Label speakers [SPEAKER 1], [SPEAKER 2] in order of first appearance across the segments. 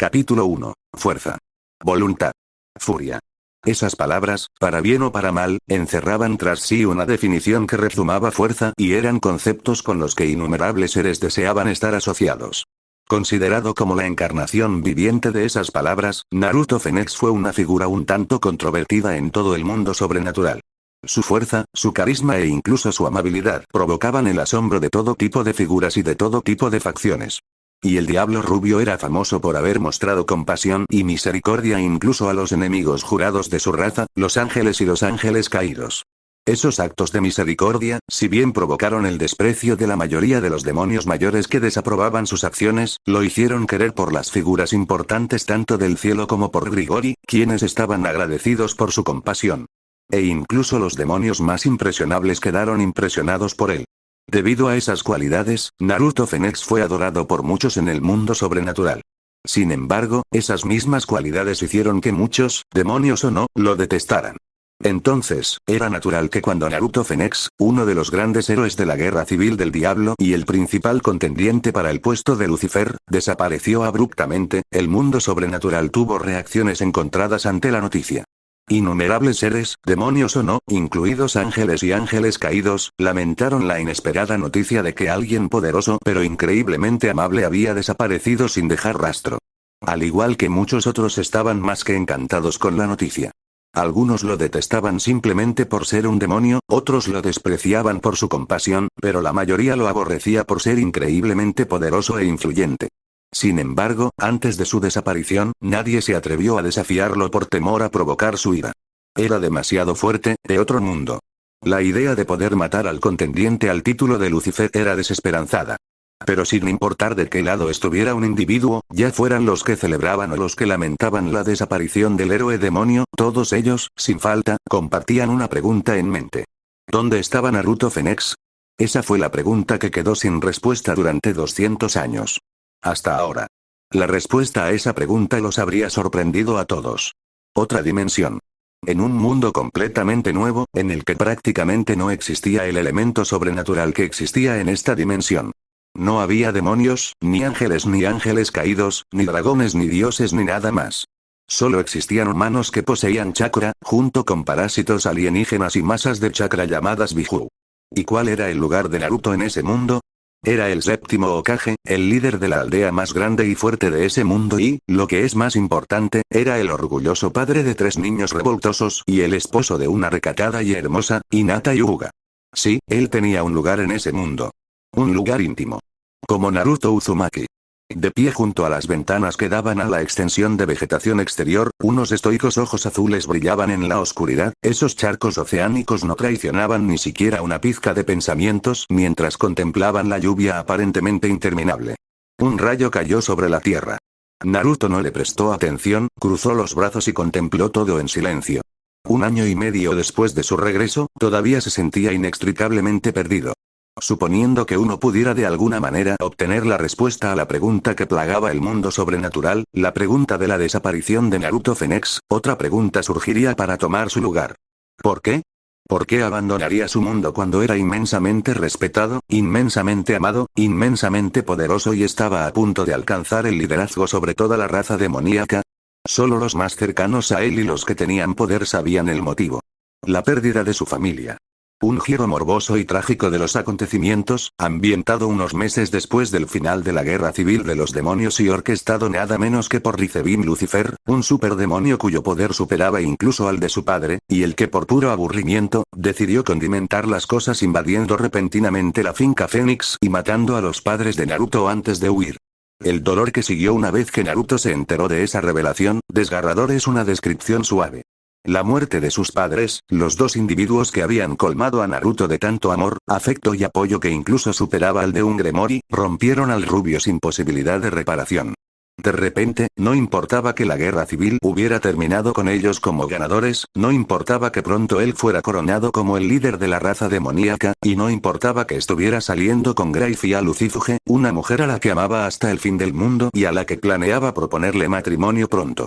[SPEAKER 1] Capítulo 1. Fuerza. Voluntad. Furia. Esas palabras, para bien o para mal, encerraban tras sí una definición que rezumaba fuerza y eran conceptos con los que innumerables seres deseaban estar asociados. Considerado como la encarnación viviente de esas palabras, Naruto Phoenix fue una figura un tanto controvertida en todo el mundo sobrenatural. Su fuerza, su carisma e incluso su amabilidad provocaban el asombro de todo tipo de figuras y de todo tipo de facciones. Y el Diablo Rubio era famoso por haber mostrado compasión y misericordia incluso a los enemigos jurados de su raza, los ángeles y los ángeles caídos. Esos actos de misericordia, si bien provocaron el desprecio de la mayoría de los demonios mayores que desaprobaban sus acciones, lo hicieron querer por las figuras importantes tanto del cielo como por Grigori, quienes estaban agradecidos por su compasión. E incluso los demonios más impresionables quedaron impresionados por él. Debido a esas cualidades, Naruto Phoenix fue adorado por muchos en el mundo sobrenatural. Sin embargo, esas mismas cualidades hicieron que muchos, demonios o no, lo detestaran. Entonces, era natural que cuando Naruto Phoenix, uno de los grandes héroes de la guerra civil del diablo y el principal contendiente para el puesto de Lucifer, desapareció abruptamente, el mundo sobrenatural tuvo reacciones encontradas ante la noticia. Innumerables seres, demonios o no, incluidos ángeles y ángeles caídos, lamentaron la inesperada noticia de que alguien poderoso pero increíblemente amable había desaparecido sin dejar rastro. Al igual que muchos otros estaban más que encantados con la noticia. Algunos lo detestaban simplemente por ser un demonio, otros lo despreciaban por su compasión, pero la mayoría lo aborrecía por ser increíblemente poderoso e influyente. Sin embargo, antes de su desaparición, nadie se atrevió a desafiarlo por temor a provocar su ira. Era demasiado fuerte, de otro mundo. La idea de poder matar al contendiente al título de Lucifer era desesperanzada. Pero sin importar de qué lado estuviera un individuo, ya fueran los que celebraban o los que lamentaban la desaparición del héroe demonio, todos ellos, sin falta, compartían una pregunta en mente. ¿Dónde estaba Naruto Phoenix? Esa fue la pregunta que quedó sin respuesta durante 200 años. Hasta ahora. La respuesta a esa pregunta los habría sorprendido a todos. Otra dimensión. En un mundo completamente nuevo, en el que prácticamente no existía el elemento sobrenatural que existía en esta dimensión. No había demonios, ni ángeles caídos, ni dragones ni dioses ni nada más. Solo existían humanos que poseían chakra, junto con parásitos alienígenas y masas de chakra llamadas Biju. ¿Y cuál era el lugar de Naruto en ese mundo? Era el séptimo Hokage, el líder de la aldea más grande y fuerte de ese mundo y, lo que es más importante, era el orgulloso padre de 3 niños revoltosos y el esposo de una recatada y hermosa, Hinata Hyuga. Sí, él tenía un lugar en ese mundo. Un lugar íntimo. Como Naruto Uzumaki. De pie junto a las ventanas que daban a la extensión de vegetación exterior, unos estoicos ojos azules brillaban en la oscuridad, esos charcos oceánicos no traicionaban ni siquiera una pizca de pensamientos mientras contemplaban la lluvia aparentemente interminable. Un rayo cayó sobre la tierra. Naruto no le prestó atención, cruzó los brazos y contempló todo en silencio. 1 año y medio después de su regreso, todavía se sentía inextricablemente perdido. Suponiendo que uno pudiera de alguna manera obtener la respuesta a la pregunta que plagaba el mundo sobrenatural, la pregunta de la desaparición de Naruto Phoenix, otra pregunta surgiría para tomar su lugar. ¿Por qué? ¿Por qué abandonaría su mundo cuando era inmensamente respetado, inmensamente amado, inmensamente poderoso y estaba a punto de alcanzar el liderazgo sobre toda la raza demoníaca? Solo los más cercanos a él y los que tenían poder sabían el motivo. La pérdida de su familia. Un giro morboso y trágico de los acontecimientos, ambientado unos meses después del final de la guerra civil de los demonios y orquestado nada menos que por Rizebin Lucifer, un superdemonio cuyo poder superaba incluso al de su padre, y el que por puro aburrimiento, decidió condimentar las cosas invadiendo repentinamente la finca Fénix y matando a los padres de Naruto antes de huir. El dolor que siguió una vez que Naruto se enteró de esa revelación, desgarrador es una descripción suave. La muerte de sus padres, los 2 individuos que habían colmado a Naruto de tanto amor, afecto y apoyo que incluso superaba al de un Gremory, rompieron al rubio sin posibilidad de reparación. De repente, no importaba que la guerra civil hubiera terminado con ellos como ganadores, no importaba que pronto él fuera coronado como el líder de la raza demoníaca, y no importaba que estuviera saliendo con Grayfia Lucifuge, una mujer a la que amaba hasta el fin del mundo y a la que planeaba proponerle matrimonio pronto.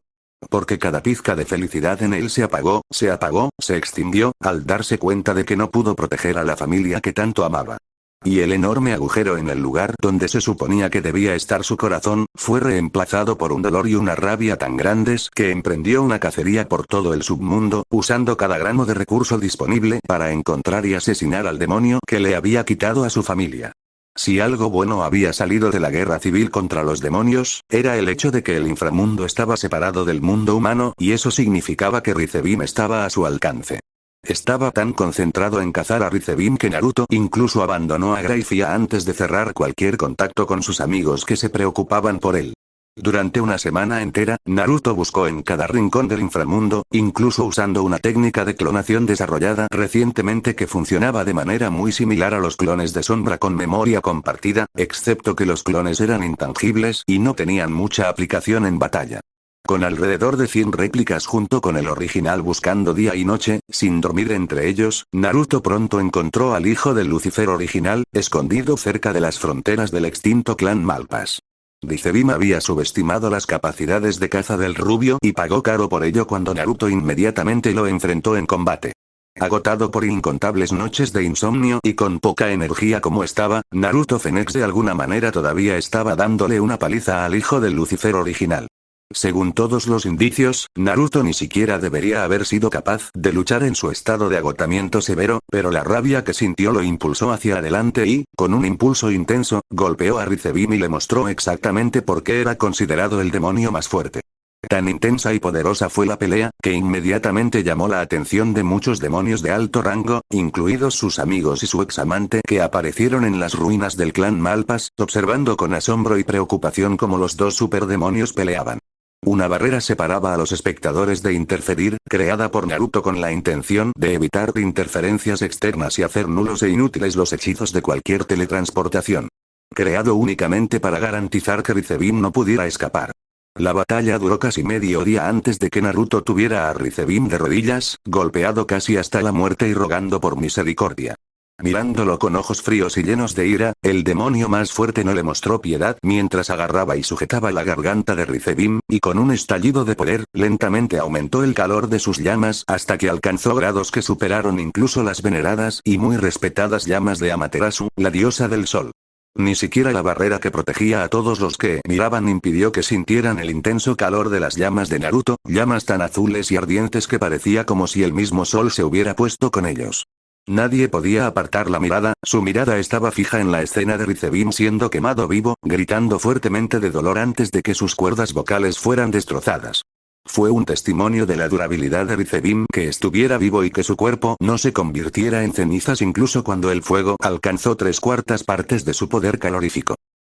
[SPEAKER 1] Porque cada pizca de felicidad en él se apagó, se extinguió, al darse cuenta de que no pudo proteger a la familia que tanto amaba. Y el enorme agujero en el lugar donde se suponía que debía estar su corazón, fue reemplazado por un dolor y una rabia tan grandes que emprendió una cacería por todo el submundo, usando cada gramo de recurso disponible para encontrar y asesinar al demonio que le había quitado a su familia. Si algo bueno había salido de la guerra civil contra los demonios, era el hecho de que el inframundo estaba separado del mundo humano, y eso significaba que Rizebim estaba a su alcance. Estaba tan concentrado en cazar a Rizebim que Naruto incluso abandonó a Graifia antes de cerrar cualquier contacto con sus amigos que se preocupaban por él. Durante una semana entera, Naruto buscó en cada rincón del inframundo, incluso usando una técnica de clonación desarrollada recientemente que funcionaba de manera muy similar a los clones de sombra con memoria compartida, excepto que los clones eran intangibles y no tenían mucha aplicación en batalla. Con alrededor de 100 réplicas junto con el original buscando día y noche, sin dormir entre ellos, Naruto pronto encontró al hijo del Lucifer original, escondido cerca de las fronteras del extinto clan Malpas. Rizebim había subestimado las capacidades de caza del rubio y pagó caro por ello cuando Naruto inmediatamente lo enfrentó en combate. Agotado por incontables noches de insomnio y con poca energía como estaba, Naruto Phoenix de alguna manera todavía estaba dándole una paliza al hijo del Lucifer original. Según todos los indicios, Naruto ni siquiera debería haber sido capaz de luchar en su estado de agotamiento severo, pero la rabia que sintió lo impulsó hacia adelante y, con un impulso intenso, golpeó a Rizebim y le mostró exactamente por qué era considerado el demonio más fuerte. Tan intensa y poderosa fue la pelea, que inmediatamente llamó la atención de muchos demonios de alto rango, incluidos sus amigos y su examante que aparecieron en las ruinas del clan Malpas, observando con asombro y preocupación cómo los dos superdemonios peleaban. Una barrera separaba a los espectadores de interferir, creada por Naruto con la intención de evitar interferencias externas y hacer nulos e inútiles los hechizos de cualquier teletransportación. Creado únicamente para garantizar que Rizebim no pudiera escapar. La batalla duró casi medio día antes de que Naruto tuviera a Rizebim de rodillas, golpeado casi hasta la muerte y rogando por misericordia. Mirándolo con ojos fríos y llenos de ira, el demonio más fuerte no le mostró piedad mientras agarraba y sujetaba la garganta de Rizebim, y con un estallido de poder, lentamente aumentó el calor de sus llamas hasta que alcanzó grados que superaron incluso las veneradas y muy respetadas llamas de Amaterasu, la diosa del sol. Ni siquiera la barrera que protegía a todos los que miraban impidió que sintieran el intenso calor de las llamas de Naruto, llamas tan azules y ardientes que parecía como si el mismo sol se hubiera puesto con ellos. Nadie podía apartar la mirada, su mirada estaba fija en la escena de Rizebim siendo quemado vivo, gritando fuertemente de dolor antes de que sus cuerdas vocales fueran destrozadas. Fue un testimonio de la durabilidad de Rizebim que estuviera vivo y que su cuerpo no se convirtiera en cenizas incluso cuando el fuego alcanzó 3/4 partes de su poder calorífico.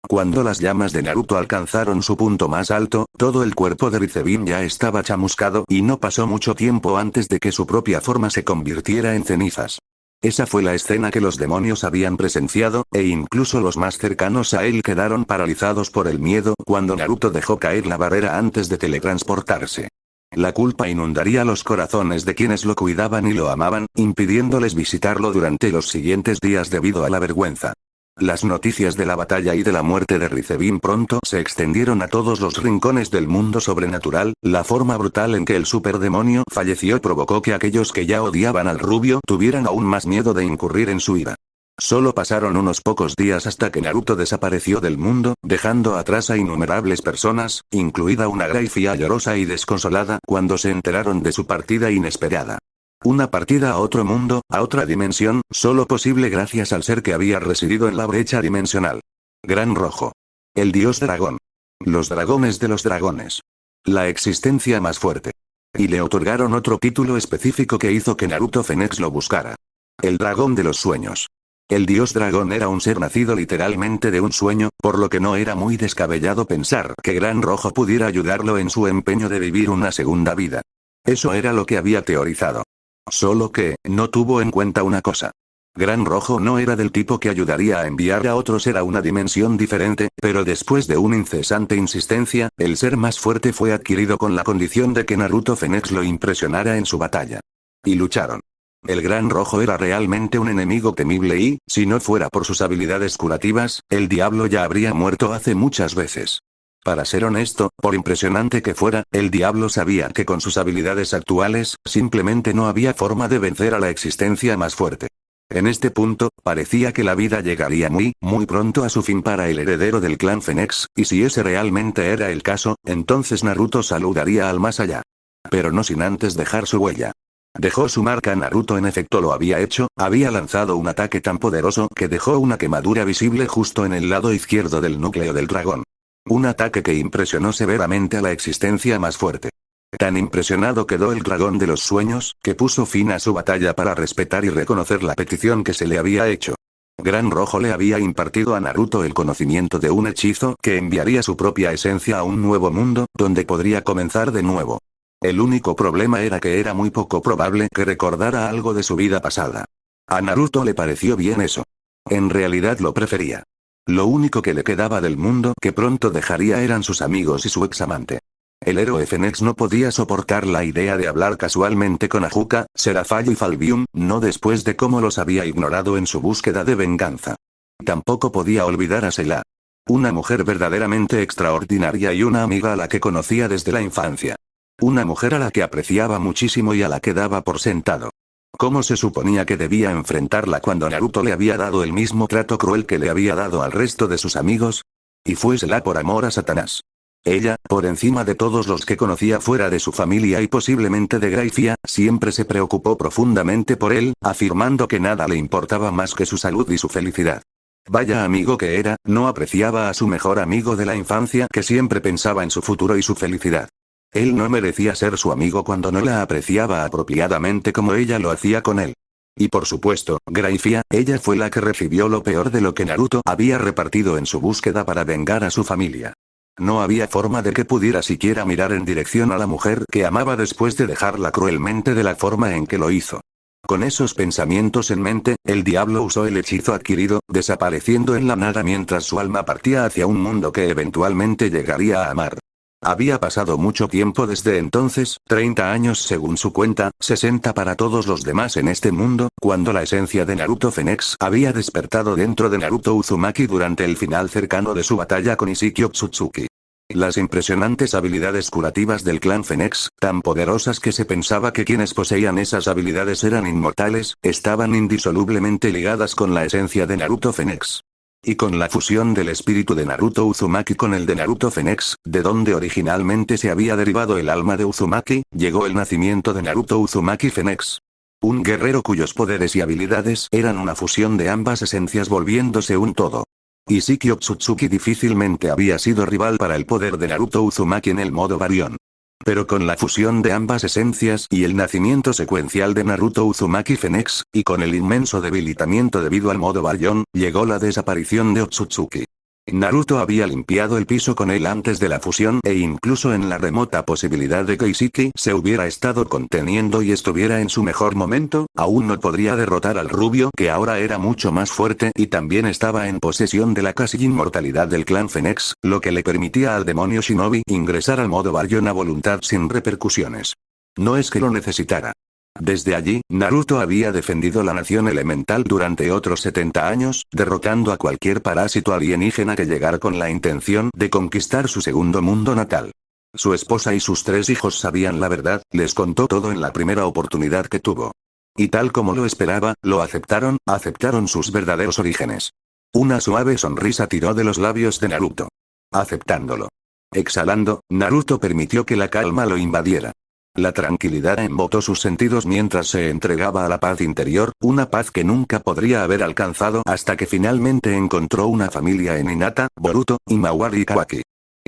[SPEAKER 1] Cuando las llamas de Naruto alcanzaron su punto más alto, todo el cuerpo de Rizebim ya estaba chamuscado y no pasó mucho tiempo antes de que su propia forma se convirtiera en cenizas. Esa fue la escena que los demonios habían presenciado, e incluso los más cercanos a él quedaron paralizados por el miedo cuando Naruto dejó caer la barrera antes de teletransportarse. La culpa inundaría los corazones de quienes lo cuidaban y lo amaban, impidiéndoles visitarlo durante los siguientes días debido a la vergüenza. Las noticias de la batalla y de la muerte de Rizebim pronto se extendieron a todos los rincones del mundo sobrenatural. La forma brutal en que el superdemonio falleció provocó que aquellos que ya odiaban al rubio tuvieran aún más miedo de incurrir en su ira. Solo pasaron unos pocos días hasta que Naruto desapareció del mundo, dejando atrás a innumerables personas, incluida una Graifia llorosa y desconsolada cuando se enteraron de su partida inesperada. Una partida a otro mundo, a otra dimensión, solo posible gracias al ser que había residido en la brecha dimensional. Gran Rojo. El dios dragón. Los dragones de los dragones. La existencia más fuerte. Y le otorgaron otro título específico que hizo que Naruto Phoenix lo buscara. El dragón de los sueños. El dios dragón era un ser nacido literalmente de un sueño, por lo que no era muy descabellado pensar que Gran Rojo pudiera ayudarlo en su empeño de vivir una segunda vida. Eso era lo que había teorizado. Solo que, no tuvo en cuenta una cosa. Gran Rojo no era del tipo que ayudaría a enviar a otro ser a una dimensión diferente, pero después de una incesante insistencia, el ser más fuerte fue adquirido con la condición de que Naruto Phoenix lo impresionara en su batalla. Y lucharon. El Gran Rojo era realmente un enemigo temible y, si no fuera por sus habilidades curativas, el diablo ya habría muerto hace muchas veces. Para ser honesto, por impresionante que fuera, el diablo sabía que con sus habilidades actuales, simplemente no había forma de vencer a la existencia más fuerte. En este punto, parecía que la vida llegaría muy pronto a su fin para el heredero del clan Fénix, y si ese realmente era el caso, entonces Naruto saludaría al más allá. Pero no sin antes dejar su huella. Dejó su marca. Naruto en efecto lo había hecho, había lanzado un ataque tan poderoso que dejó una quemadura visible justo en el lado izquierdo del núcleo del dragón. Un ataque que impresionó severamente a la existencia más fuerte. Tan impresionado quedó el dragón de los sueños, que puso fin a su batalla para respetar y reconocer la petición que se le había hecho. Gran Rojo le había impartido a Naruto el conocimiento de un hechizo que enviaría su propia esencia a un nuevo mundo, donde podría comenzar de nuevo. El único problema era que era muy poco probable que recordara algo de su vida pasada. A Naruto le pareció bien eso. En realidad lo prefería. Lo único que le quedaba del mundo que pronto dejaría eran sus amigos y su examante. El héroe Fénix no podía soportar la idea de hablar casualmente con Ajuka, Seraphio y Falbium, no después de cómo los había ignorado en su búsqueda de venganza. Tampoco podía olvidar a Sela. Una mujer verdaderamente extraordinaria y una amiga a la que conocía desde la infancia. Una mujer a la que apreciaba muchísimo y a la que daba por sentado. ¿Cómo se suponía que debía enfrentarla cuando Naruto le había dado el mismo trato cruel que le había dado al resto de sus amigos? Y fuésela por amor a Satanás. Ella, por encima de todos los que conocía fuera de su familia y posiblemente de Graifia, siempre se preocupó profundamente por él, afirmando que nada le importaba más que su salud y su felicidad. Vaya amigo que era, no apreciaba a su mejor amigo de la infancia que siempre pensaba en su futuro y su felicidad. Él no merecía ser su amigo cuando no la apreciaba apropiadamente como ella lo hacía con él. Y por supuesto, Graifia, ella fue la que recibió lo peor de lo que Naruto había repartido en su búsqueda para vengar a su familia. No había forma de que pudiera siquiera mirar en dirección a la mujer que amaba después de dejarla cruelmente de la forma en que lo hizo. Con esos pensamientos en mente, el diablo usó el hechizo adquirido, desapareciendo en la nada mientras su alma partía hacia un mundo que eventualmente llegaría a amar. Había pasado mucho tiempo desde entonces, 30 años según su cuenta, 60 para todos los demás en este mundo, cuando la esencia de Naruto Fénix había despertado dentro de Naruto Uzumaki durante el final cercano de su batalla con Ishiki Otsutsuki. Las impresionantes habilidades curativas del clan Fénix, tan poderosas que se pensaba que quienes poseían esas habilidades eran inmortales, estaban indisolublemente ligadas con la esencia de Naruto Fénix. Y con la fusión del espíritu de Naruto Uzumaki con el de Naruto Fénix, de donde originalmente se había derivado el alma de Uzumaki, llegó el nacimiento de Naruto Uzumaki Fénix. Un guerrero cuyos poderes y habilidades eran una fusión de ambas esencias volviéndose un todo. Ishiki Otsutsuki difícilmente había sido rival para el poder de Naruto Uzumaki en el modo Baryon. Pero con la fusión de ambas esencias y el nacimiento secuencial de Naruto Uzumaki Fénix, y con el inmenso debilitamiento debido al modo Baryon, llegó la desaparición de Otsutsuki. Naruto había limpiado el piso con él antes de la fusión e incluso en la remota posibilidad de que Ishiki se hubiera estado conteniendo y estuviera en su mejor momento, aún no podría derrotar al rubio que ahora era mucho más fuerte y también estaba en posesión de la casi inmortalidad del clan Fénix, lo que le permitía al demonio Shinobi ingresar al modo Baryon a voluntad sin repercusiones. No es que lo necesitara. Desde allí, Naruto había defendido la nación elemental durante otros 70 años, derrotando a cualquier parásito alienígena que llegara con la intención de conquistar su segundo mundo natal. Su esposa y sus 3 hijos sabían la verdad, les contó todo en la primera oportunidad que tuvo. Y tal como lo esperaba, lo aceptaron sus verdaderos orígenes. Una suave sonrisa tiró de los labios de Naruto. Aceptándolo. Exhalando, Naruto permitió que la calma lo invadiera. La tranquilidad embotó sus sentidos mientras se entregaba a la paz interior, una paz que nunca podría haber alcanzado hasta que finalmente encontró una familia en Hinata, Boruto, y Mawari Kawaki.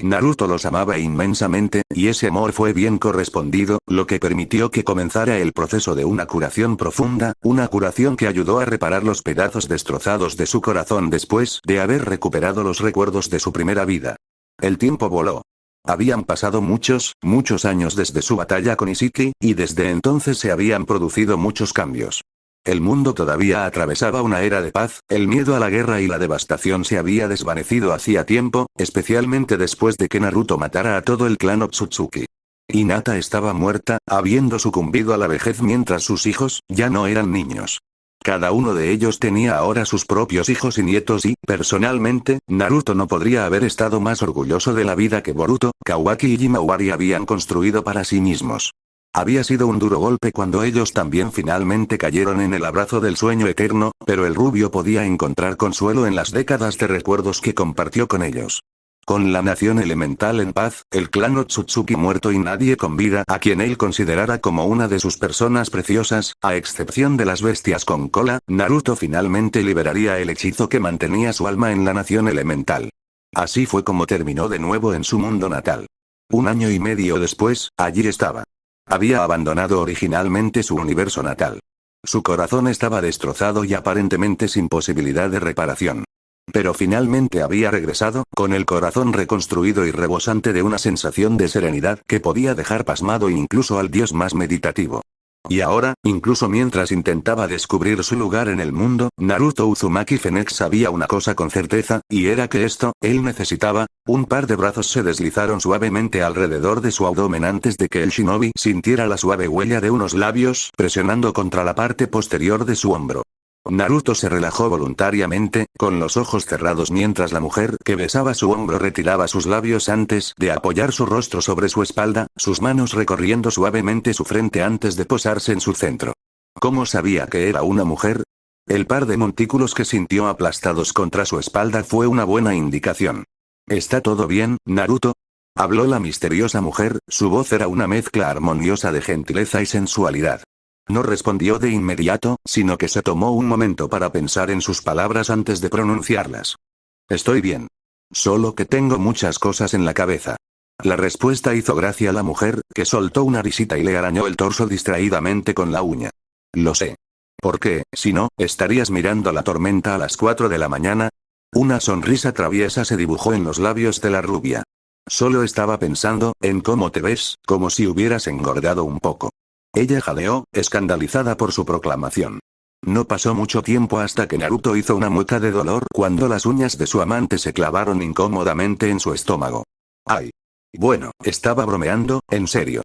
[SPEAKER 1] Naruto los amaba inmensamente, y ese amor fue bien correspondido, lo que permitió que comenzara el proceso de una curación profunda, una curación que ayudó a reparar los pedazos destrozados de su corazón después de haber recuperado los recuerdos de su primera vida. El tiempo voló. Habían pasado muchos años desde su batalla con Ishiki, y desde entonces se habían producido muchos cambios. El mundo todavía atravesaba una era de paz, el miedo a la guerra y la devastación se había desvanecido hacía tiempo, especialmente después de que Naruto matara a todo el clan Otsutsuki. Hinata estaba muerta, habiendo sucumbido a la vejez mientras sus hijos ya no eran niños. Cada uno de ellos tenía ahora sus propios hijos y nietos y, personalmente, Naruto no podría haber estado más orgulloso de la vida que Boruto, Kawaki y Himawari habían construido para sí mismos. Había sido un duro golpe cuando ellos también finalmente cayeron en el abrazo del sueño eterno, pero el rubio podía encontrar consuelo en las décadas de recuerdos que compartió con ellos. Con la nación elemental en paz, el clan Otsutsuki muerto y nadie con vida a quien él considerara como una de sus personas preciosas, a excepción de las bestias con cola, Naruto finalmente liberaría el hechizo que mantenía su alma en la nación elemental. Así fue como terminó de nuevo en su mundo natal. 1 año y medio después, allí estaba. Había abandonado originalmente su universo natal. Su corazón estaba destrozado y aparentemente sin posibilidad de reparación. Pero finalmente había regresado, con el corazón reconstruido y rebosante de una sensación de serenidad que podía dejar pasmado incluso al dios más meditativo. Y ahora, incluso mientras intentaba descubrir su lugar en el mundo, Naruto Uzumaki Phoenix sabía una cosa con certeza, y era que él necesitaba. Un par de brazos se deslizaron suavemente alrededor de su abdomen antes de que el shinobi sintiera la suave huella de unos labios presionando contra la parte posterior de su hombro. Naruto se relajó voluntariamente, con los ojos cerrados mientras la mujer que besaba su hombro retiraba sus labios antes de apoyar su rostro sobre su espalda, sus manos recorriendo suavemente su frente antes de posarse en su centro. ¿Cómo sabía que era una mujer? El par de montículos que sintió aplastados contra su espalda fue una buena indicación. ¿Está todo bien, Naruto? Habló la misteriosa mujer, su voz era una mezcla armoniosa de gentileza y sensualidad. No respondió de inmediato, sino que se tomó un momento para pensar en sus palabras antes de pronunciarlas. Estoy bien. Solo que tengo muchas cosas en la cabeza. La respuesta hizo gracia a la mujer, que soltó una risita y le arañó el torso distraídamente con la uña. Lo sé. ¿Por qué, si no, estarías mirando la tormenta a las 4 de la mañana? Una sonrisa traviesa se dibujó en los labios de la rubia. Solo estaba pensando en cómo te ves, como si hubieras engordado un poco. Ella jadeó, escandalizada por su proclamación. No pasó mucho tiempo hasta que Naruto hizo una mueca de dolor cuando las uñas de su amante se clavaron incómodamente en su estómago. ¡Ay! Bueno, estaba bromeando, en serio.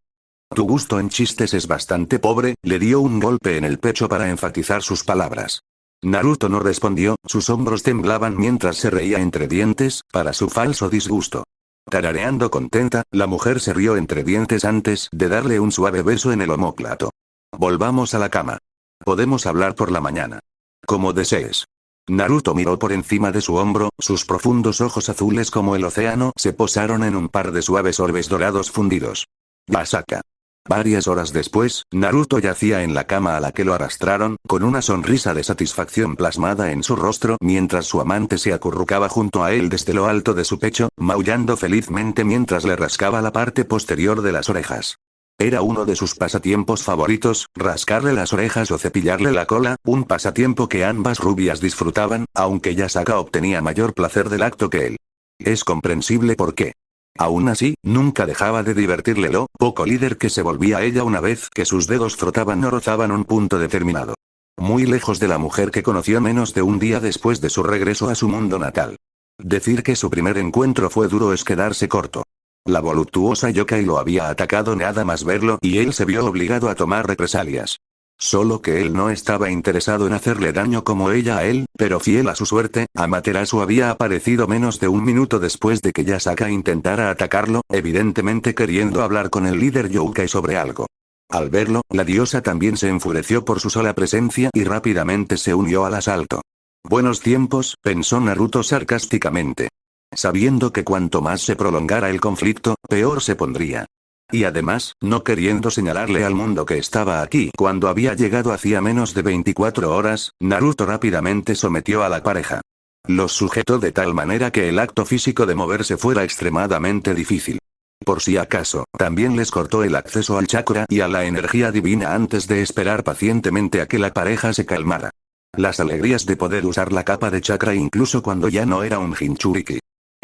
[SPEAKER 1] Tu gusto en chistes es bastante pobre, le dio un golpe en el pecho para enfatizar sus palabras. Naruto no respondió, sus hombros temblaban mientras se reía entre dientes, para su falso disgusto. Tarareando contenta, la mujer se rió entre dientes antes de darle un suave beso en el omóplato. Volvamos a la cama. Podemos hablar por la mañana. Como desees. Naruto miró por encima de su hombro, sus profundos ojos azules como el océano se posaron en un par de suaves orbes dorados fundidos. Asaka. Varias horas después, Naruto yacía en la cama a la que lo arrastraron, con una sonrisa de satisfacción plasmada en su rostro mientras su amante se acurrucaba junto a él desde lo alto de su pecho, maullando felizmente mientras le rascaba la parte posterior de las orejas. Era uno de sus pasatiempos favoritos, rascarle las orejas o cepillarle la cola, un pasatiempo que ambas rubias disfrutaban, aunque Yasaka obtenía mayor placer del acto que él. Es comprensible por qué. Aún así, nunca dejaba de divertirle lo poco líder que se volvía ella una vez que sus dedos frotaban o rozaban un punto determinado. Muy lejos de la mujer que conoció menos de un día después de su regreso a su mundo natal. Decir que su primer encuentro fue duro es quedarse corto. La voluptuosa yokai lo había atacado nada más verlo y él se vio obligado a tomar represalias. Solo que él no estaba interesado en hacerle daño como ella a él, pero fiel a su suerte, Amaterasu había aparecido menos de un minuto después de que Yasaka intentara atacarlo, evidentemente queriendo hablar con el líder yokai sobre algo. Al verlo, la diosa también se enfureció por su sola presencia y rápidamente se unió al asalto. Buenos tiempos, pensó Naruto sarcásticamente. Sabiendo que cuanto más se prolongara el conflicto, peor se pondría. Y además, no queriendo señalarle al mundo que estaba aquí cuando había llegado hacía menos de 24 horas, Naruto rápidamente sometió a la pareja. Los sujetó de tal manera que el acto físico de moverse fuera extremadamente difícil. Por si acaso, también les cortó el acceso al chakra y a la energía divina antes de esperar pacientemente a que la pareja se calmara. Las alegrías de poder usar la capa de chakra incluso cuando ya no era un Jinchuriki.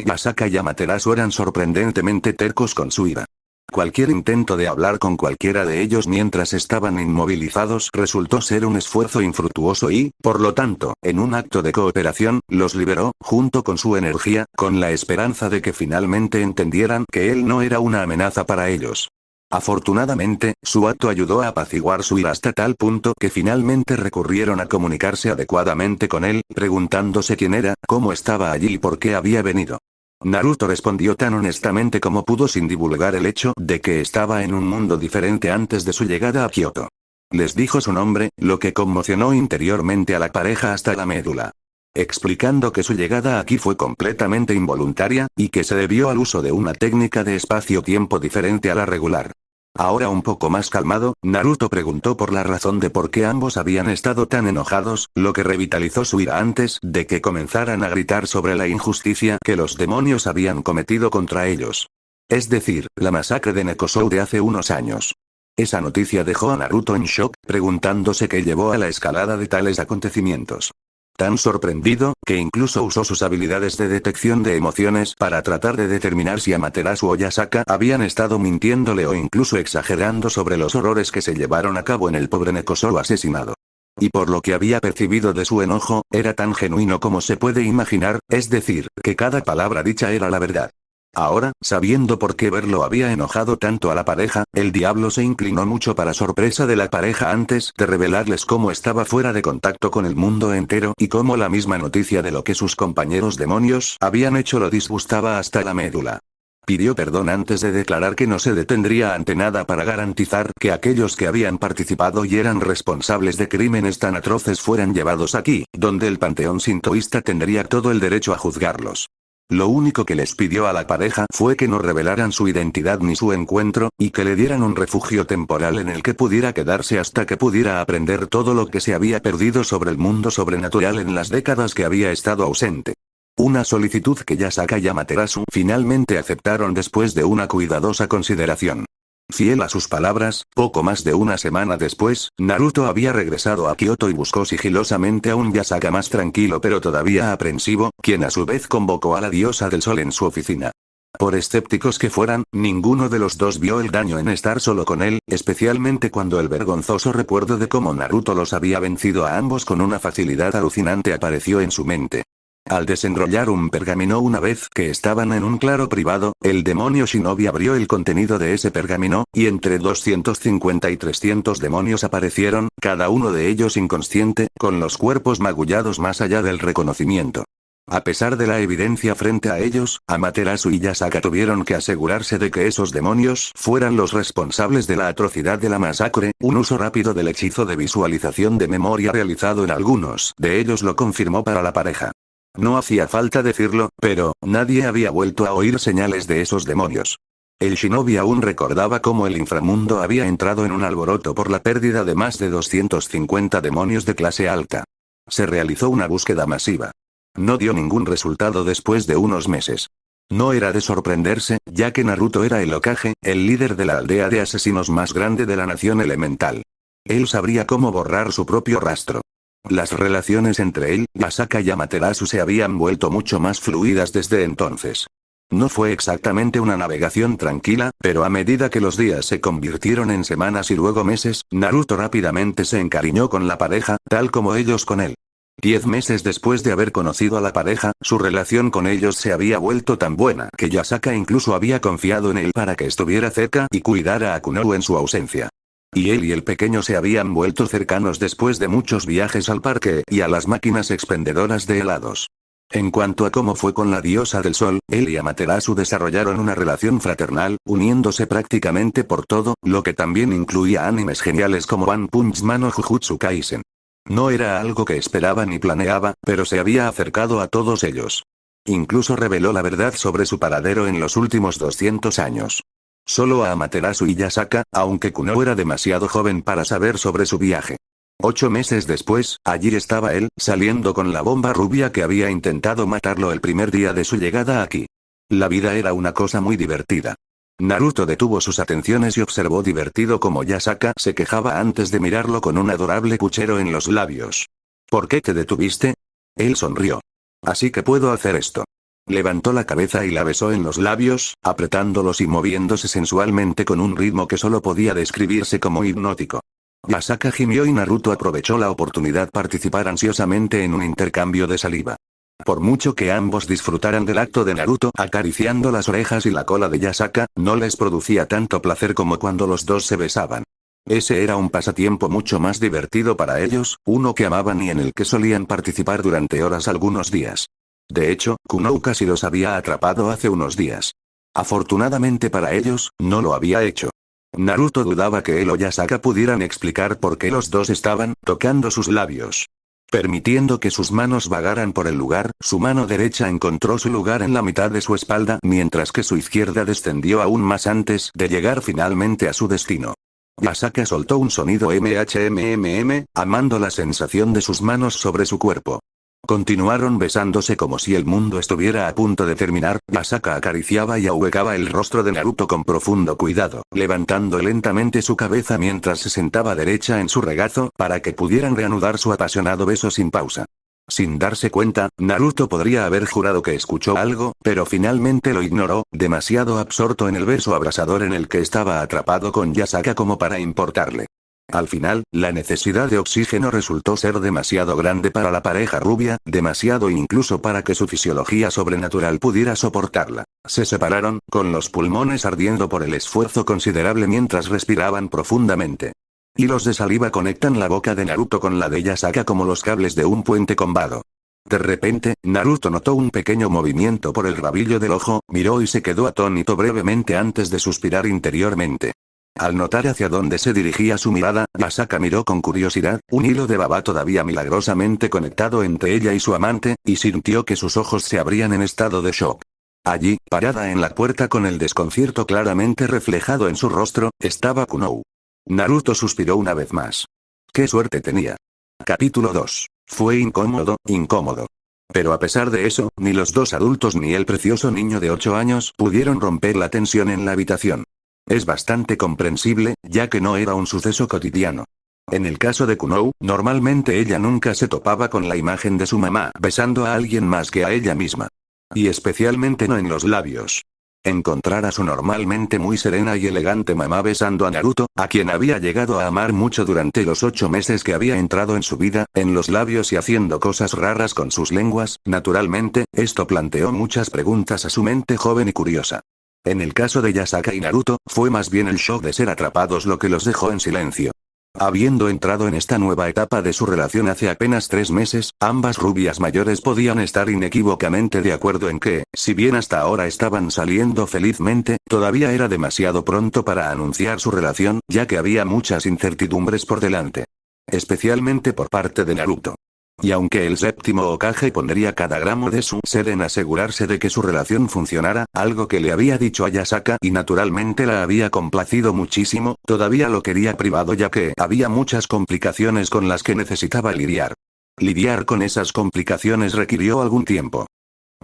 [SPEAKER 1] Asaka y Amaterasu eran sorprendentemente tercos con su ira. Cualquier intento de hablar con cualquiera de ellos mientras estaban inmovilizados resultó ser un esfuerzo infructuoso y, por lo tanto, en un acto de cooperación, los liberó, junto con su energía, con la esperanza de que finalmente entendieran que él no era una amenaza para ellos. Afortunadamente, su acto ayudó a apaciguar su ira hasta tal punto que finalmente recurrieron a comunicarse adecuadamente con él, preguntándose quién era, cómo estaba allí y por qué había venido. Naruto respondió tan honestamente como pudo sin divulgar el hecho de que estaba en un mundo diferente antes de su llegada a Kioto. Les dijo su nombre, lo que conmocionó interiormente a la pareja hasta la médula. Explicando que su llegada aquí fue completamente involuntaria, y que se debió al uso de una técnica de espacio-tiempo diferente a la regular. Ahora un poco más calmado, Naruto preguntó por la razón de por qué ambos habían estado tan enojados, lo que revitalizó su ira antes de que comenzaran a gritar sobre la injusticia que los demonios habían cometido contra ellos. Es decir, la masacre de Nekosou de hace unos años. Esa noticia dejó a Naruto en shock, preguntándose qué llevó a la escalada de tales acontecimientos. Tan sorprendido, que incluso usó sus habilidades de detección de emociones para tratar de determinar si Amaterasu o Yasaka habían estado mintiéndole o incluso exagerando sobre los horrores que se llevaron a cabo en el pobre Nekosou asesinado. Y por lo que había percibido de su enojo, era tan genuino como se puede imaginar, es decir, que cada palabra dicha era la verdad. Ahora, sabiendo por qué verlo había enojado tanto a la pareja, el diablo se inclinó mucho para sorpresa de la pareja antes de revelarles cómo estaba fuera de contacto con el mundo entero y cómo la misma noticia de lo que sus compañeros demonios habían hecho lo disgustaba hasta la médula. Pidió perdón antes de declarar que no se detendría ante nada para garantizar que aquellos que habían participado y eran responsables de crímenes tan atroces fueran llevados aquí, donde el panteón sintoísta tendría todo el derecho a juzgarlos. Lo único que les pidió a la pareja fue que no revelaran su identidad ni su encuentro, y que le dieran un refugio temporal en el que pudiera quedarse hasta que pudiera aprender todo lo que se había perdido sobre el mundo sobrenatural en las décadas que había estado ausente. Una solicitud que Yasaka y Amaterasu finalmente aceptaron después de una cuidadosa consideración. Fiel a sus palabras, poco más de una semana después, Naruto había regresado a Kioto y buscó sigilosamente a un Yasaka más tranquilo pero todavía aprensivo, quien a su vez convocó a la diosa del sol en su oficina. Por escépticos que fueran, ninguno de los dos vio el daño en estar solo con él, especialmente cuando el vergonzoso recuerdo de cómo Naruto los había vencido a ambos con una facilidad alucinante apareció en su mente. Al desenrollar un pergamino una vez que estaban en un claro privado, el demonio Shinobi abrió el contenido de ese pergamino, y entre 250 y 300 demonios aparecieron, cada uno de ellos inconsciente, con los cuerpos magullados más allá del reconocimiento. A pesar de la evidencia frente a ellos, Amaterasu y Yasaka tuvieron que asegurarse de que esos demonios fueran los responsables de la atrocidad de la masacre. Un uso rápido del hechizo de visualización de memoria realizado en algunos de ellos lo confirmó para la pareja. No hacía falta decirlo, pero nadie había vuelto a oír señales de esos demonios. El shinobi aún recordaba cómo el inframundo había entrado en un alboroto por la pérdida de más de 250 demonios de clase alta. Se realizó una búsqueda masiva. No dio ningún resultado después de unos meses. No era de sorprenderse, ya que Naruto era el Hokage, el líder de la aldea de asesinos más grande de la nación elemental. Él sabría cómo borrar su propio rastro. Las relaciones entre él, Yasaka y Amaterasu se habían vuelto mucho más fluidas desde entonces. No fue exactamente una navegación tranquila, pero a medida que los días se convirtieron en semanas y luego meses, Naruto rápidamente se encariñó con la pareja, tal como ellos con él. 10 meses después de haber conocido a la pareja, su relación con ellos se había vuelto tan buena que Yasaka incluso había confiado en él para que estuviera cerca y cuidara a Kunou en su ausencia. Y él y el pequeño se habían vuelto cercanos después de muchos viajes al parque y a las máquinas expendedoras de helados. En cuanto a cómo fue con la diosa del sol, él y Amaterasu desarrollaron una relación fraternal, uniéndose prácticamente por todo, lo que también incluía animes geniales como One Punch Man o Jujutsu Kaisen. No era algo que esperaba ni planeaba, pero se había acercado a todos ellos. Incluso reveló la verdad sobre su paradero en los últimos 200 años. Solo a Amaterasu y Yasaka, aunque Kunou era demasiado joven para saber sobre su viaje. 8 meses después, allí estaba él, saliendo con la bomba rubia que había intentado matarlo el primer día de su llegada aquí. La vida era una cosa muy divertida. Naruto detuvo sus atenciones y observó divertido cómo Yasaka se quejaba antes de mirarlo con un adorable puchero en los labios. ¿Por qué te detuviste? Él sonrió. Así que puedo hacer esto. Levantó la cabeza y la besó en los labios, apretándolos y moviéndose sensualmente con un ritmo que solo podía describirse como hipnótico. Yasaka gimió y Naruto aprovechó la oportunidad participar ansiosamente en un intercambio de saliva. Por mucho que ambos disfrutaran del acto de Naruto acariciando las orejas y la cola de Yasaka, no les producía tanto placer como cuando los dos se besaban. Ese era un pasatiempo mucho más divertido para ellos, uno que amaban y en el que solían participar durante horas algunos días. De hecho, Kunou casi los había atrapado hace unos días. Afortunadamente para ellos, no lo había hecho. Naruto dudaba que él o Yasaka pudieran explicar por qué los dos estaban tocando sus labios. Permitiendo que sus manos vagaran por el lugar, su mano derecha encontró su lugar en la mitad de su espalda, mientras que su izquierda descendió aún más antes de llegar finalmente a su destino. Yasaka soltó un sonido mhmmm, amando la sensación de sus manos sobre su cuerpo. Continuaron besándose como si el mundo estuviera a punto de terminar. Yasaka acariciaba y ahuecaba el rostro de Naruto con profundo cuidado, levantando lentamente su cabeza mientras se sentaba derecha en su regazo para que pudieran reanudar su apasionado beso sin pausa. Sin darse cuenta, Naruto podría haber jurado que escuchó algo, pero finalmente lo ignoró, demasiado absorto en el beso abrasador en el que estaba atrapado con Yasaka como para importarle. Al final, la necesidad de oxígeno resultó ser demasiado grande para la pareja rubia, demasiado incluso para que su fisiología sobrenatural pudiera soportarla. Se separaron, con los pulmones ardiendo por el esfuerzo considerable mientras respiraban profundamente. Hilos de saliva conectan la boca de Naruto con la de Yasaka como los cables de un puente combado. De repente, Naruto notó un pequeño movimiento por el rabillo del ojo, miró y se quedó atónito brevemente antes de suspirar interiormente. Al notar hacia dónde se dirigía su mirada, Yasaka miró con curiosidad, un hilo de baba todavía milagrosamente conectado entre ella y su amante, y sintió que sus ojos se abrían en estado de shock. Allí, parada en la puerta con el desconcierto claramente reflejado en su rostro, estaba Kunou. Naruto suspiró una vez más. ¡Qué suerte tenía! Capítulo 2. Fue incómodo, incómodo. Pero a pesar de eso, ni los dos adultos ni el precioso niño de 8 años pudieron romper la tensión en la habitación. Es bastante comprensible, ya que no era un suceso cotidiano. En el caso de Kunou, normalmente ella nunca se topaba con la imagen de su mamá besando a alguien más que a ella misma. Y especialmente no en los labios. Encontrar a su normalmente muy serena y elegante mamá besando a Naruto, a quien había llegado a amar mucho durante los 8 meses que había entrado en su vida, en los labios y haciendo cosas raras con sus lenguas, naturalmente, esto planteó muchas preguntas a su mente joven y curiosa. En el caso de Yasaka y Naruto, fue más bien el shock de ser atrapados lo que los dejó en silencio. Habiendo entrado en esta nueva etapa de su relación hace apenas 3 meses, ambas rubias mayores podían estar inequívocamente de acuerdo en que, si bien hasta ahora estaban saliendo felizmente, todavía era demasiado pronto para anunciar su relación, ya que había muchas incertidumbres por delante. Especialmente por parte de Naruto. Y aunque el séptimo Hokage pondría cada gramo de su ser en asegurarse de que su relación funcionara, algo que le había dicho a Yasaka y naturalmente la había complacido muchísimo, todavía lo quería privado ya que había muchas complicaciones con las que necesitaba lidiar. Lidiar con esas complicaciones requirió algún tiempo.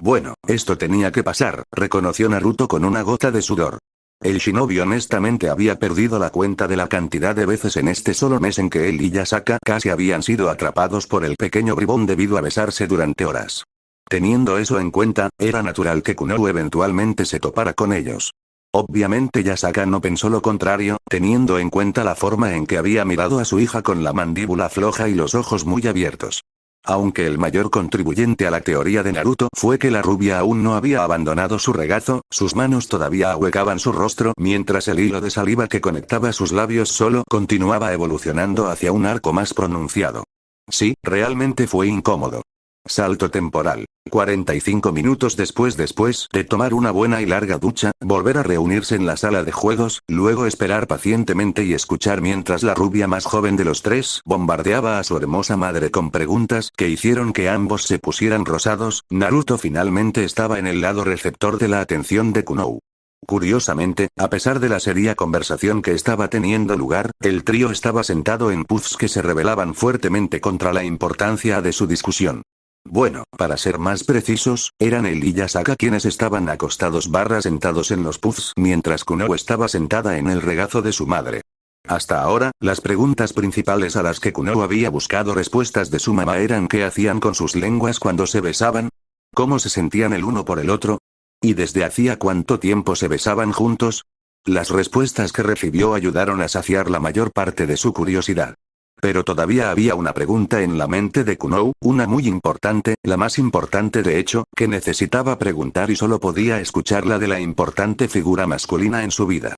[SPEAKER 1] Bueno, esto tenía que pasar, reconoció Naruto con una gota de sudor. El shinobi honestamente había perdido la cuenta de la cantidad de veces en este solo mes en que él y Yasaka casi habían sido atrapados por el pequeño bribón debido a besarse durante horas. Teniendo eso en cuenta, era natural que Kunou eventualmente se topara con ellos. Obviamente Yasaka no pensó lo contrario, teniendo en cuenta la forma en que había mirado a su hija con la mandíbula floja y los ojos muy abiertos. Aunque el mayor contribuyente a la teoría de Naruto fue que la rubia aún no había abandonado su regazo, sus manos todavía ahuecaban su rostro mientras el hilo de saliva que conectaba sus labios solo continuaba evolucionando hacia un arco más pronunciado. Sí, realmente fue incómodo. Salto temporal. 45 minutos después de tomar una buena y larga ducha, volver a reunirse en la sala de juegos, luego esperar pacientemente y escuchar mientras la rubia más joven de los tres bombardeaba a su hermosa madre con preguntas que hicieron que ambos se pusieran rosados, Naruto finalmente estaba en el lado receptor de la atención de Kunou. Curiosamente, a pesar de la seria conversación que estaba teniendo lugar, el trío estaba sentado en puffs que se rebelaban fuertemente contra la importancia de su discusión. Bueno, para ser más precisos, eran él y Yasaka quienes estaban acostados sentados en los puffs mientras Kunou estaba sentada en el regazo de su madre. Hasta ahora, las preguntas principales a las que Kunou había buscado respuestas de su mamá eran qué hacían con sus lenguas cuando se besaban, cómo se sentían el uno por el otro, y desde hacía cuánto tiempo se besaban juntos. Las respuestas que recibió ayudaron a saciar la mayor parte de su curiosidad. Pero todavía había una pregunta en la mente de Kunou, una muy importante, la más importante de hecho, que necesitaba preguntar y solo podía escucharla de la importante figura masculina en su vida.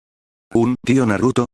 [SPEAKER 1] Tío Naruto.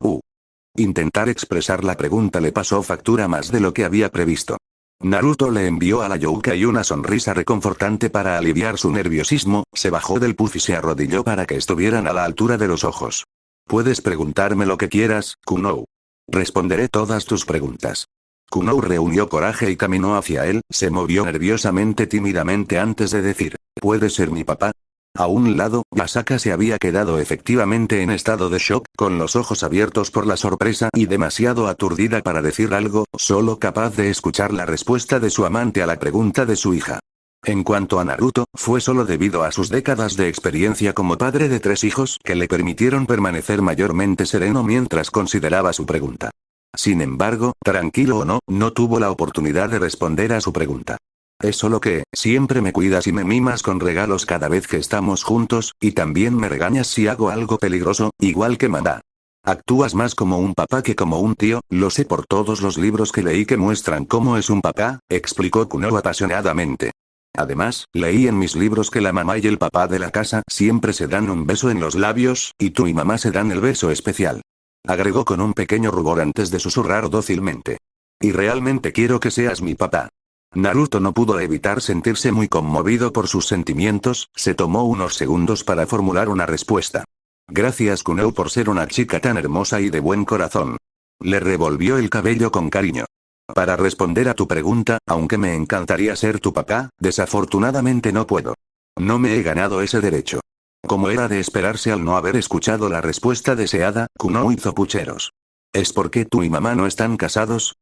[SPEAKER 1] Intentar expresar la pregunta le pasó factura más de lo que había previsto. Naruto le envió a la Youkai una sonrisa reconfortante para aliviar su nerviosismo, se bajó del puff y se arrodilló para que estuvieran a la altura de los ojos. Puedes preguntarme lo que quieras, Kunou. Responderé todas tus preguntas. Kunou reunió coraje y caminó hacia él, se movió nerviosamente tímidamente antes de decir, ¿puedes ser mi papá? A un lado, Asaka se había quedado efectivamente en estado de shock, con los ojos abiertos por la sorpresa y demasiado aturdida para decir algo, solo capaz de escuchar la respuesta de su amante a la pregunta de su hija. En cuanto a Naruto, fue solo debido a sus décadas de experiencia como padre de 3 hijos que le permitieron permanecer mayormente sereno mientras consideraba su pregunta. Sin embargo, tranquilo o no, no tuvo la oportunidad de responder a su pregunta. Es solo que, siempre me cuidas y me mimas con regalos cada vez que estamos juntos, y también me regañas si hago algo peligroso, igual que mamá. Actúas más como un papá que como un tío, lo sé por todos los libros que leí que muestran cómo es un papá, explicó Kunou apasionadamente. Además, leí en mis libros que la mamá y el papá de la casa siempre se dan un beso en los labios, y tú y mamá se dan el beso especial. Agregó con un pequeño rubor antes de susurrar dócilmente. Y realmente quiero que seas mi papá. Naruto no pudo evitar sentirse muy conmovido por sus sentimientos, se tomó unos segundos para formular una respuesta. Gracias Kunou por ser una chica tan hermosa y de buen corazón. Le revolvió el cabello con cariño. Para responder a tu pregunta, aunque me encantaría ser tu papá, desafortunadamente no puedo. No me he ganado ese derecho. Como era de esperarse al no haber escuchado la respuesta deseada, Kunou hizo pucheros. ¿Es porque tú y mamá no están casados?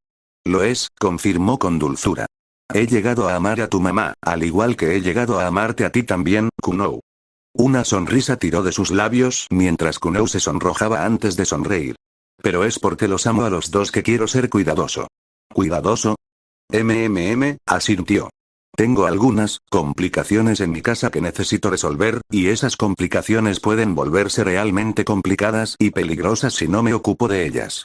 [SPEAKER 1] Lo es, confirmó con dulzura. He llegado a amar a tu mamá, al igual que he llegado a amarte a ti también, Kunou. Una sonrisa tiró de sus labios mientras Kunou se sonrojaba antes de sonreír. Pero es porque los amo a los dos que quiero ser cuidadoso. ¿Cuidadoso? Asintió. Tengo algunas complicaciones en mi casa que necesito resolver, y esas complicaciones pueden volverse realmente complicadas y peligrosas si no me ocupo de ellas.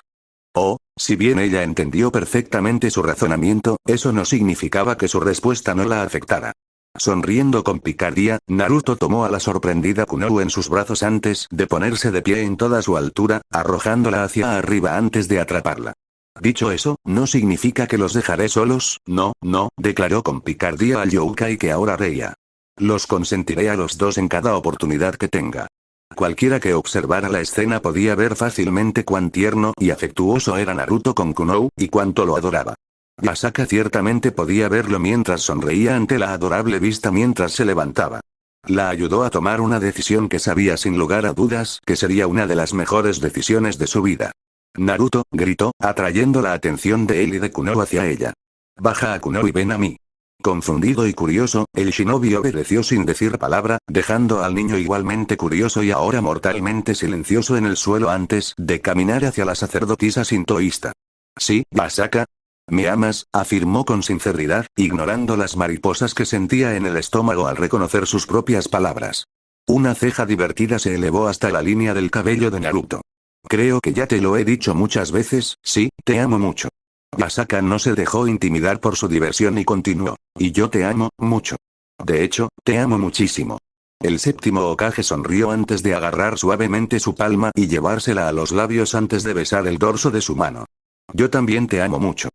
[SPEAKER 1] Oh, si bien ella entendió perfectamente su razonamiento, eso no significaba que su respuesta no la afectara. Sonriendo con picardía, Naruto tomó a la sorprendida Kunou en sus brazos antes de ponerse de pie en toda su altura, arrojándola hacia arriba antes de atraparla. Dicho eso, no significa que los dejaré solos, no, declaró con picardía al Youkai que ahora reía. Los consentiré a los dos en cada oportunidad que tenga. Cualquiera que observara la escena podía ver fácilmente cuán tierno y afectuoso era Naruto con Kunou, y cuánto lo adoraba. Asaka ciertamente podía verlo mientras sonreía ante la adorable vista mientras se levantaba. La ayudó a tomar una decisión que sabía sin lugar a dudas que sería una de las mejores decisiones de su vida. Naruto, gritó, atrayendo la atención de él y de Kunou hacia ella. Baja a Kunou y ven a mí. Confundido y curioso, el shinobi obedeció sin decir palabra, dejando al niño igualmente curioso y ahora mortalmente silencioso en el suelo antes de caminar hacia la sacerdotisa sintoísta. Sí, Asaka. Me amas, afirmó con sinceridad, ignorando las mariposas que sentía en el estómago al reconocer sus propias palabras. Una ceja divertida se elevó hasta la línea del cabello de Naruto. Creo que ya te lo he dicho muchas veces, sí, te amo mucho. Asaka no se dejó intimidar por su diversión y continuó. Y yo te amo, mucho. De hecho, te amo muchísimo. El séptimo Hokage sonrió antes de agarrar suavemente su palma y llevársela a los labios antes de besar el dorso de su mano. Yo también te amo mucho.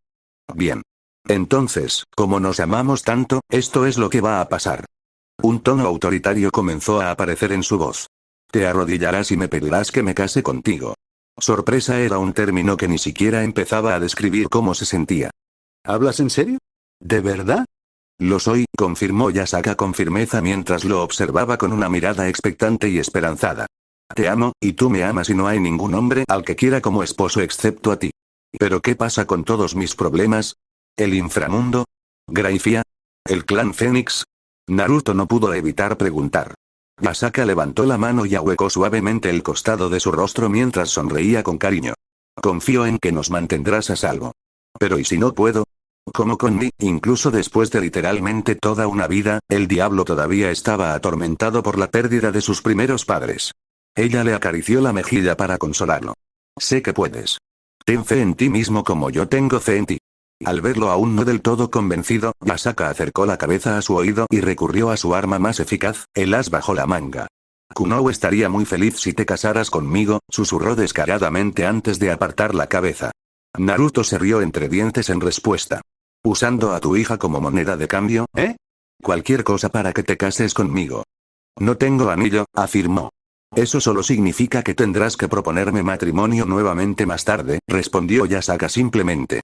[SPEAKER 1] Bien. Entonces, como nos amamos tanto, esto es lo que va a pasar. Un tono autoritario comenzó a aparecer en su voz. Te arrodillarás y me pedirás que me case contigo. Sorpresa era un término que ni siquiera empezaba a describir cómo se sentía. ¿Hablas en serio? ¿De verdad? Lo soy, confirmó Asaka con firmeza mientras lo observaba con una mirada expectante y esperanzada. Te amo, y tú me amas y no hay ningún hombre al que quiera como esposo excepto a ti. ¿Pero qué pasa con todos mis problemas? ¿El inframundo? ¿Grafia? ¿El clan Fénix? Naruto no pudo evitar preguntar. Asaka levantó la mano y ahuecó suavemente el costado de su rostro mientras sonreía con cariño. Confío en que nos mantendrás a salvo. Pero ¿y si no puedo? Como con mí, incluso después de literalmente toda una vida, el diablo todavía estaba atormentado por la pérdida de sus primeros padres. Ella le acarició la mejilla para consolarlo. Sé que puedes. Ten fe en ti mismo como yo tengo fe en ti. Al verlo aún no del todo convencido, Asaka acercó la cabeza a su oído y recurrió a su arma más eficaz, el as bajo la manga. Kunou estaría muy feliz si te casaras conmigo, susurró descaradamente antes de apartar la cabeza. Naruto se rió entre dientes en respuesta. ¿Usando a tu hija como moneda de cambio, eh? Cualquier cosa para que te cases conmigo. No tengo anillo, afirmó. Eso solo significa que tendrás que proponerme matrimonio nuevamente más tarde, respondió Yasaka simplemente.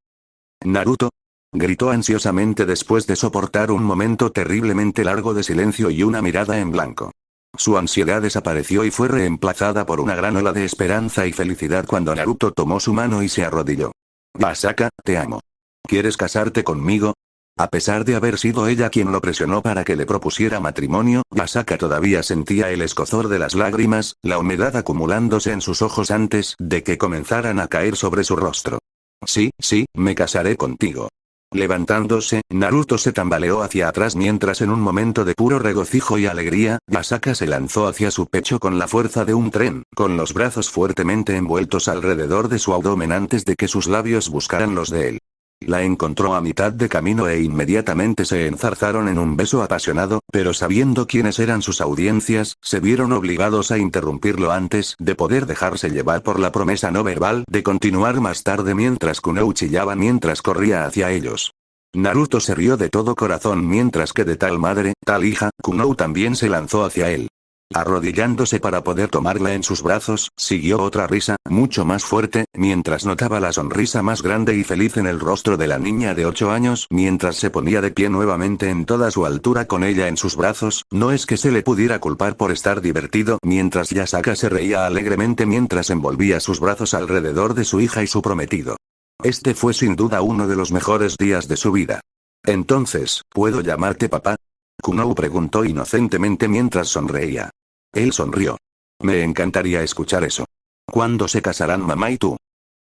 [SPEAKER 1] Naruto, gritó ansiosamente después de soportar un momento terriblemente largo de silencio y una mirada en blanco. Su ansiedad desapareció y fue reemplazada por una gran ola de esperanza y felicidad cuando Naruto tomó su mano y se arrodilló. Yasaka, te amo. ¿Quieres casarte conmigo? A pesar de haber sido ella quien lo presionó para que le propusiera matrimonio, Yasaka todavía sentía el escozor de las lágrimas, la humedad acumulándose en sus ojos antes de que comenzaran a caer sobre su rostro. Sí, me casaré contigo. Levantándose, Naruto se tambaleó hacia atrás mientras en un momento de puro regocijo y alegría, Yasaka se lanzó hacia su pecho con la fuerza de un tren, con los brazos fuertemente envueltos alrededor de su abdomen antes de que sus labios buscaran los de él. La encontró a mitad de camino e inmediatamente se enzarzaron en un beso apasionado, pero sabiendo quiénes eran sus audiencias, se vieron obligados a interrumpirlo antes de poder dejarse llevar por la promesa no verbal de continuar más tarde mientras Kunou chillaba mientras corría hacia ellos. Naruto se rió de todo corazón mientras que de tal madre, tal hija, Kunou también se lanzó hacia él. Arrodillándose para poder tomarla en sus brazos, siguió otra risa, mucho más fuerte, mientras notaba la sonrisa más grande y feliz en el rostro de la niña de 8 años, mientras se ponía de pie nuevamente en toda su altura con ella en sus brazos. No es que se le pudiera culpar por estar divertido, mientras Yasaka se reía alegremente mientras envolvía sus brazos alrededor de su hija y su prometido. Este fue sin duda uno de los mejores días de su vida. Entonces, ¿puedo llamarte papá? Kunou preguntó inocentemente mientras sonreía. Él sonrió. Me encantaría escuchar eso. ¿Cuándo se casarán mamá y tú?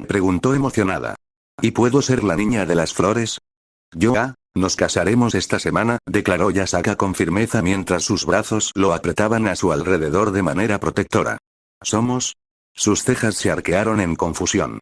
[SPEAKER 1] Preguntó emocionada. ¿Y puedo ser la niña de las flores? Nos casaremos esta semana, declaró Yasaka con firmeza mientras sus brazos lo apretaban a su alrededor de manera protectora. ¿Somos? Sus cejas se arquearon en confusión.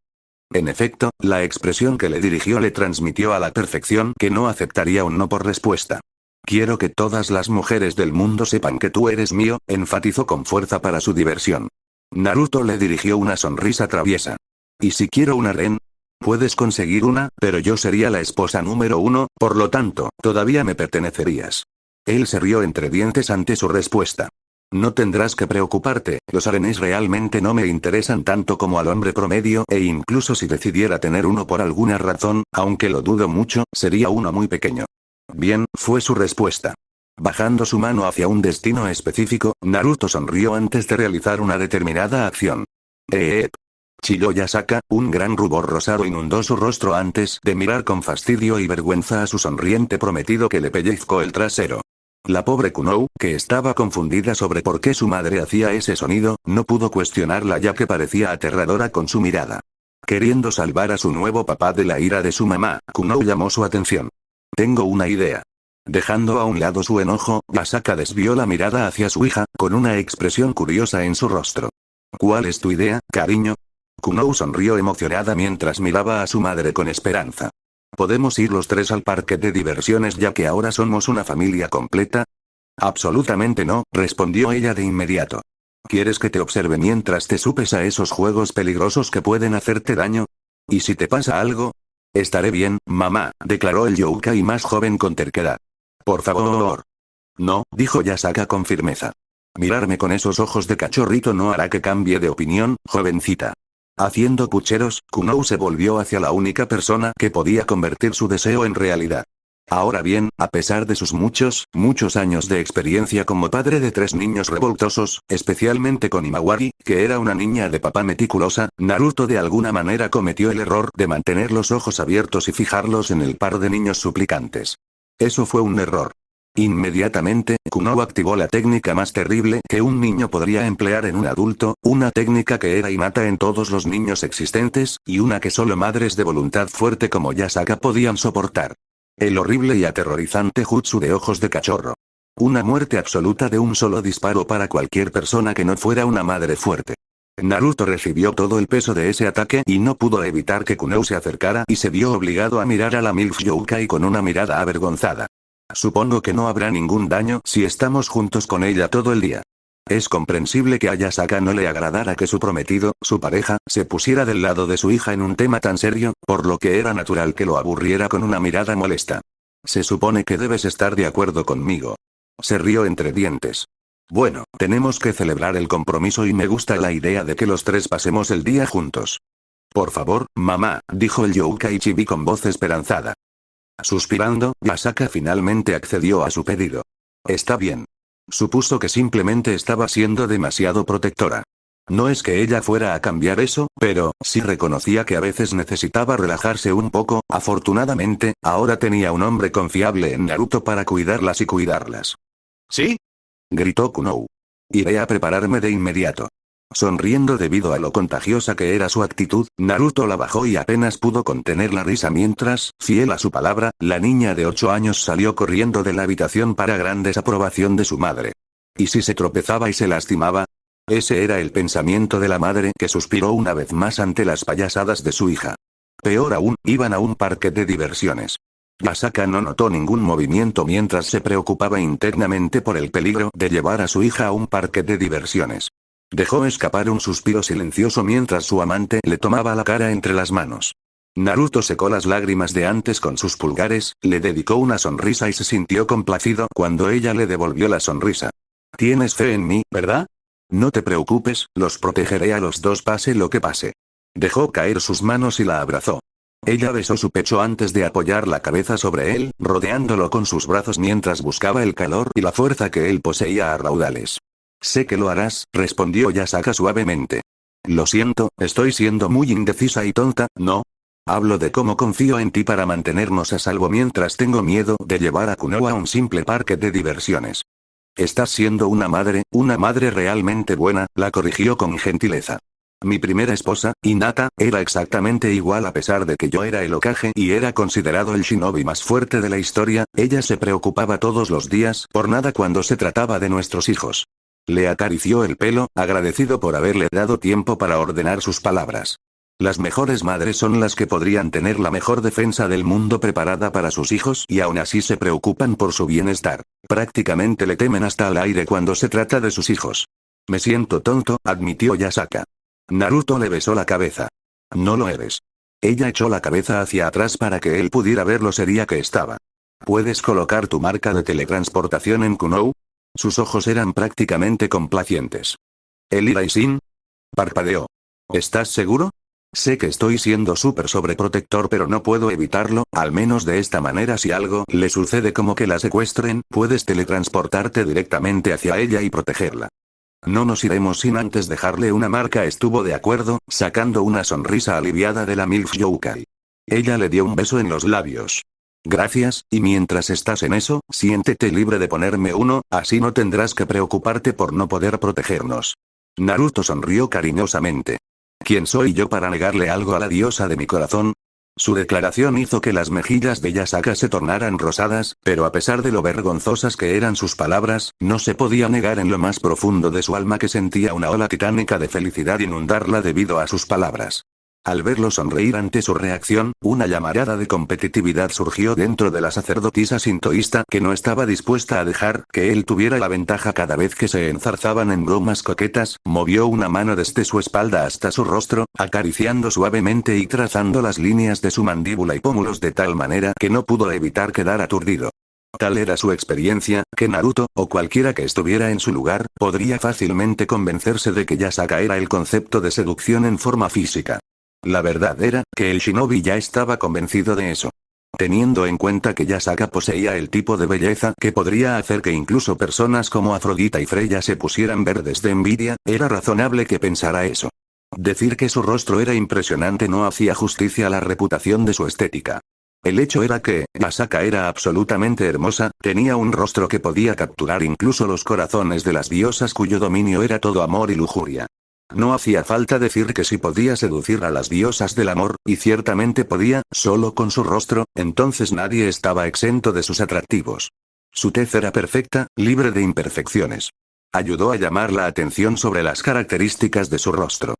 [SPEAKER 1] En efecto, la expresión que le dirigió le transmitió a la perfección que no aceptaría un no por respuesta. Quiero que todas las mujeres del mundo sepan que tú eres mío, enfatizó con fuerza para su diversión. Naruto le dirigió una sonrisa traviesa. ¿Y si quiero una ren? Puedes conseguir una, pero yo sería la esposa número 1, por lo tanto, todavía me pertenecerías. Él se rió entre dientes ante su respuesta. No tendrás que preocuparte, los harenes realmente no me interesan tanto como al hombre promedio e incluso si decidiera tener uno por alguna razón, aunque lo dudo mucho, sería uno muy pequeño. Bien, fue su respuesta. Bajando su mano hacia un destino específico, Naruto sonrió antes de realizar una determinada acción. Chilló Yasaka, un gran rubor rosado inundó su rostro antes de mirar con fastidio y vergüenza a su sonriente prometido que le pellizcó el trasero. La pobre Kunou, que estaba confundida sobre por qué su madre hacía ese sonido, no pudo cuestionarla ya que parecía aterradora con su mirada. Queriendo salvar a su nuevo papá de la ira de su mamá, Kunou llamó su atención. Tengo una idea. Dejando a un lado su enojo, Yasaka desvió la mirada hacia su hija, con una expresión curiosa en su rostro. ¿Cuál es tu idea, cariño? Kunou sonrió emocionada mientras miraba a su madre con esperanza. ¿Podemos ir los tres al parque de diversiones ya que ahora somos una familia completa? Absolutamente no, respondió ella de inmediato. ¿Quieres que te observe mientras te supes a esos juegos peligrosos que pueden hacerte daño? ¿Y si te pasa algo? Estaré bien, mamá, declaró el yokai más joven con terquedad. Por favor. No, dijo Yasaka con firmeza. Mirarme con esos ojos de cachorrito no hará que cambie de opinión, jovencita. Haciendo pucheros, Kunou se volvió hacia la única persona que podía convertir su deseo en realidad. Ahora bien, a pesar de sus muchos años de experiencia como padre de 3 niños revoltosos, especialmente con Imawari, que era una niña de papá meticulosa, Naruto de alguna manera cometió el error de mantener los ojos abiertos y fijarlos en el par de niños suplicantes. Eso fue un error. Inmediatamente, Kunou activó la técnica más terrible que un niño podría emplear en un adulto, una técnica que era innata en todos los niños existentes, y una que solo madres de voluntad fuerte como Yasaka podían soportar. El horrible y aterrorizante jutsu de ojos de cachorro. Una muerte absoluta de un solo disparo para cualquier persona que no fuera una madre fuerte. Naruto recibió todo el peso de ese ataque y no pudo evitar que Kunou se acercara y se vio obligado a mirar a la MILF Youkai con una mirada avergonzada. Supongo que no habrá ningún daño si estamos juntos con ella todo el día. Es comprensible que a Yasaka no le agradara que su prometido, su pareja, se pusiera del lado de su hija en un tema tan serio, por lo que era natural que lo aburriera con una mirada molesta. Se supone que debes estar de acuerdo conmigo. Se rió entre dientes. Bueno, tenemos que celebrar el compromiso y me gusta la idea de que los tres pasemos el día juntos. Por favor, mamá, dijo el Youkai Chibi con voz esperanzada. Suspirando, Yasaka finalmente accedió a su pedido. Está bien. Supuso que simplemente estaba siendo demasiado protectora. No es que ella fuera a cambiar eso, pero sí reconocía que a veces necesitaba relajarse un poco. Afortunadamente, ahora tenía un hombre confiable en Naruto para cuidarlas y cuidarlas. ¿Sí? Gritó Kunou. Iré a prepararme de inmediato. Sonriendo debido a lo contagiosa que era su actitud, Naruto la bajó y apenas pudo contener la risa mientras, fiel a su palabra, la niña de 8 años salió corriendo de la habitación para gran desaprobación de su madre. ¿Y si se tropezaba y se lastimaba? Ese era el pensamiento de la madre que suspiró una vez más ante las payasadas de su hija. Peor aún, iban a un parque de diversiones. Yasaka no notó ningún movimiento mientras se preocupaba internamente por el peligro de llevar a su hija a un parque de diversiones. Dejó escapar un suspiro silencioso mientras su amante le tomaba la cara entre las manos. Naruto secó las lágrimas de antes con sus pulgares, le dedicó una sonrisa y se sintió complacido cuando ella le devolvió la sonrisa. Tienes fe en mí, ¿verdad? No te preocupes, los protegeré a los dos pase lo que pase. Dejó caer sus manos y la abrazó. Ella besó su pecho antes de apoyar la cabeza sobre él, rodeándolo con sus brazos mientras buscaba el calor y la fuerza que él poseía a raudales. Sé que lo harás, respondió Yasaka suavemente. Lo siento, estoy siendo muy indecisa y tonta, ¿no? Hablo de cómo confío en ti para mantenernos a salvo mientras tengo miedo de llevar a Kunou a un simple parque de diversiones. Estás siendo una madre realmente buena, la corrigió con gentileza. Mi primera esposa, Hinata, era exactamente igual a pesar de que yo era el Hokage y era considerado el shinobi más fuerte de la historia, ella se preocupaba todos los días por nada cuando se trataba de nuestros hijos. Le acarició el pelo, agradecido por haberle dado tiempo para ordenar sus palabras. Las mejores madres son las que podrían tener la mejor defensa del mundo preparada para sus hijos y aún así se preocupan por su bienestar. Prácticamente le temen hasta al aire cuando se trata de sus hijos. Me siento tonto, admitió Yasaka. Naruto le besó la cabeza. No lo eres. Ella echó la cabeza hacia atrás para que él pudiera ver lo seria que estaba. ¿Puedes colocar tu marca de teletransportación en Kunou? Sus ojos eran prácticamente complacientes. ¿El Iraisin? Parpadeó. ¿Estás seguro? Sé que estoy siendo súper sobreprotector pero no puedo evitarlo, al menos de esta manera si algo le sucede como que la secuestren, puedes teletransportarte directamente hacia ella y protegerla. No nos iremos sin antes dejarle una marca. Estuvo de acuerdo, sacando una sonrisa aliviada de la MILF Youkai. Ella le dio un beso en los labios. Gracias, y mientras estás en eso, siéntete libre de ponerme uno, así no tendrás que preocuparte por no poder protegernos. Naruto sonrió cariñosamente. ¿Quién soy yo para negarle algo a la diosa de mi corazón? Su declaración hizo que las mejillas de Yasaka se tornaran rosadas, pero a pesar de lo vergonzosas que eran sus palabras, no se podía negar en lo más profundo de su alma que sentía una ola titánica de felicidad inundarla debido a sus palabras. Al verlo sonreír ante su reacción, una llamarada de competitividad surgió dentro de la sacerdotisa sintoísta que no estaba dispuesta a dejar que él tuviera la ventaja cada vez que se enzarzaban en bromas coquetas. Movió una mano desde su espalda hasta su rostro, acariciando suavemente y trazando las líneas de su mandíbula y pómulos de tal manera que no pudo evitar quedar aturdido. Tal era su experiencia, que Naruto, o cualquiera que estuviera en su lugar, podría fácilmente convencerse de que Yasaka era el concepto de seducción en forma física. La verdad era, que el shinobi ya estaba convencido de eso. Teniendo en cuenta que Yasaka poseía el tipo de belleza que podría hacer que incluso personas como Afrodita y Freya se pusieran verdes de envidia, era razonable que pensara eso. Decir que su rostro era impresionante no hacía justicia a la reputación de su estética. El hecho era que, Yasaka era absolutamente hermosa, tenía un rostro que podía capturar incluso los corazones de las diosas cuyo dominio era todo amor y lujuria. No hacía falta decir que sí podía seducir a las diosas del amor, y ciertamente podía, solo con su rostro, entonces nadie estaba exento de sus atractivos. Su tez era perfecta, libre de imperfecciones. Ayudó a llamar la atención sobre las características de su rostro.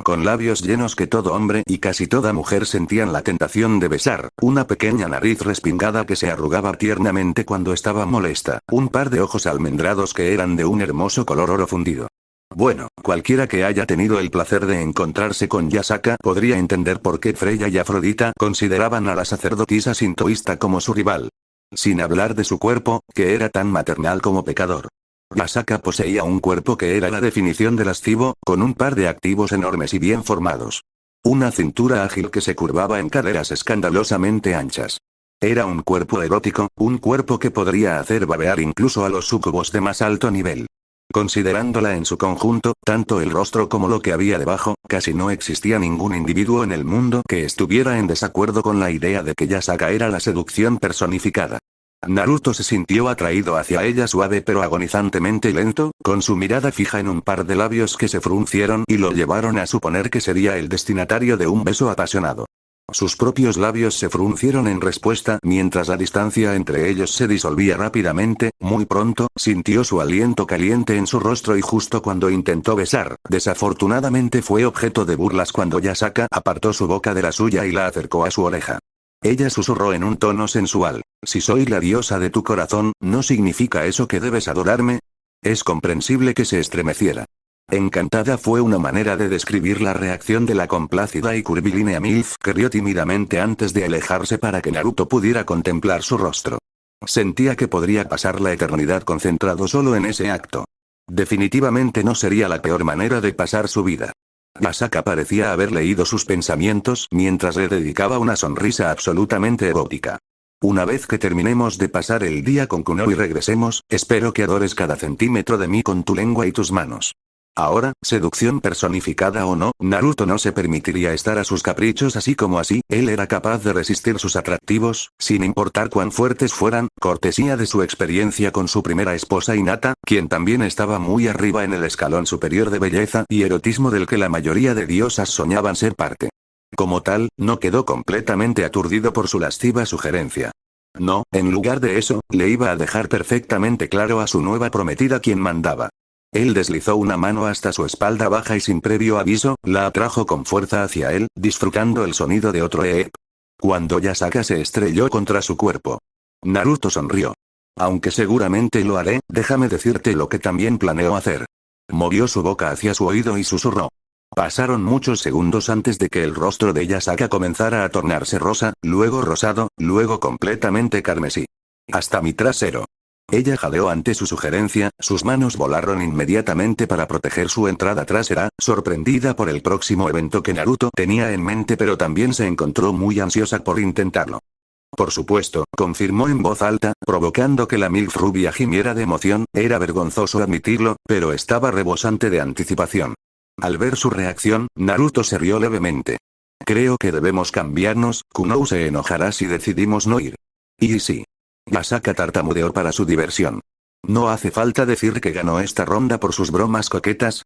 [SPEAKER 1] con labios llenos que todo hombre y casi toda mujer sentían la tentación de besar, una pequeña nariz respingada que se arrugaba tiernamente cuando estaba molesta, un par de ojos almendrados que eran de un hermoso color oro fundido. Bueno, cualquiera que haya tenido el placer de encontrarse con Yasaka podría entender por qué Freya y Afrodita consideraban a la sacerdotisa sintoísta como su rival. Sin hablar de su cuerpo, que era tan maternal como pecador. Yasaka poseía un cuerpo que era la definición de lascivo, con un par de activos enormes y bien formados. Una cintura ágil que se curvaba en caderas escandalosamente anchas. Era un cuerpo erótico, un cuerpo que podría hacer babear incluso a los súcubos de más alto nivel. Considerándola en su conjunto, tanto el rostro como lo que había debajo, casi no existía ningún individuo en el mundo que estuviera en desacuerdo con la idea de que Yasaka era la seducción personificada. Naruto se sintió atraído hacia ella suave pero agonizantemente lento, con su mirada fija en un par de labios que se fruncieron y lo llevaron a suponer que sería el destinatario de un beso apasionado. Sus propios labios se fruncieron en respuesta mientras la distancia entre ellos se disolvía rápidamente, muy pronto, sintió su aliento caliente en su rostro y justo cuando intentó besar, desafortunadamente fue objeto de burlas cuando Yasaka apartó su boca de la suya y la acercó a su oreja. Ella susurró en un tono sensual, si soy la diosa de tu corazón, ¿no significa eso que debes adorarme? Es comprensible que se estremeciera. Encantada fue una manera de describir la reacción de la complácida y curvilínea MILF que rió tímidamente antes de alejarse para que Naruto pudiera contemplar su rostro. Sentía que podría pasar la eternidad concentrado solo en ese acto. Definitivamente no sería la peor manera de pasar su vida. Yasaka parecía haber leído sus pensamientos mientras le dedicaba una sonrisa absolutamente erótica. Una vez que terminemos de pasar el día con Kuno y regresemos, espero que adores cada centímetro de mí con tu lengua y tus manos. Ahora, seducción personificada o no, Naruto no se permitiría estar a sus caprichos así como así, él era capaz de resistir sus atractivos, sin importar cuán fuertes fueran, cortesía de su experiencia con su primera esposa Hinata, quien también estaba muy arriba en el escalón superior de belleza y erotismo del que la mayoría de diosas soñaban ser parte. Como tal, no quedó completamente aturdido por su lasciva sugerencia. No, en lugar de eso, le iba a dejar perfectamente claro a su nueva prometida quién mandaba. Él deslizó una mano hasta su espalda baja y sin previo aviso, la atrajo con fuerza hacia él, disfrutando el sonido de otro eep. Cuando Yasaka se estrelló contra su cuerpo. Naruto sonrió. Aunque seguramente lo haré, déjame decirte lo que también planeo hacer. Movió su boca hacia su oído y susurró. Pasaron muchos segundos antes de que el rostro de Yasaka comenzara a tornarse rosa, luego rosado, luego completamente carmesí. Hasta mi trasero. Ella jadeó ante su sugerencia, sus manos volaron inmediatamente para proteger su entrada trasera, sorprendida por el próximo evento que Naruto tenía en mente pero también se encontró muy ansiosa por intentarlo. Por supuesto, confirmó en voz alta, provocando que la MILF rubia gimiera de emoción, era vergonzoso admitirlo, pero estaba rebosante de anticipación. Al ver su reacción, Naruto se rió levemente. Creo que debemos cambiarnos, Kuno se enojará si decidimos no ir. Y sí. Yasaka tartamudeó para su diversión. No hace falta decir que ganó esta ronda por sus bromas coquetas.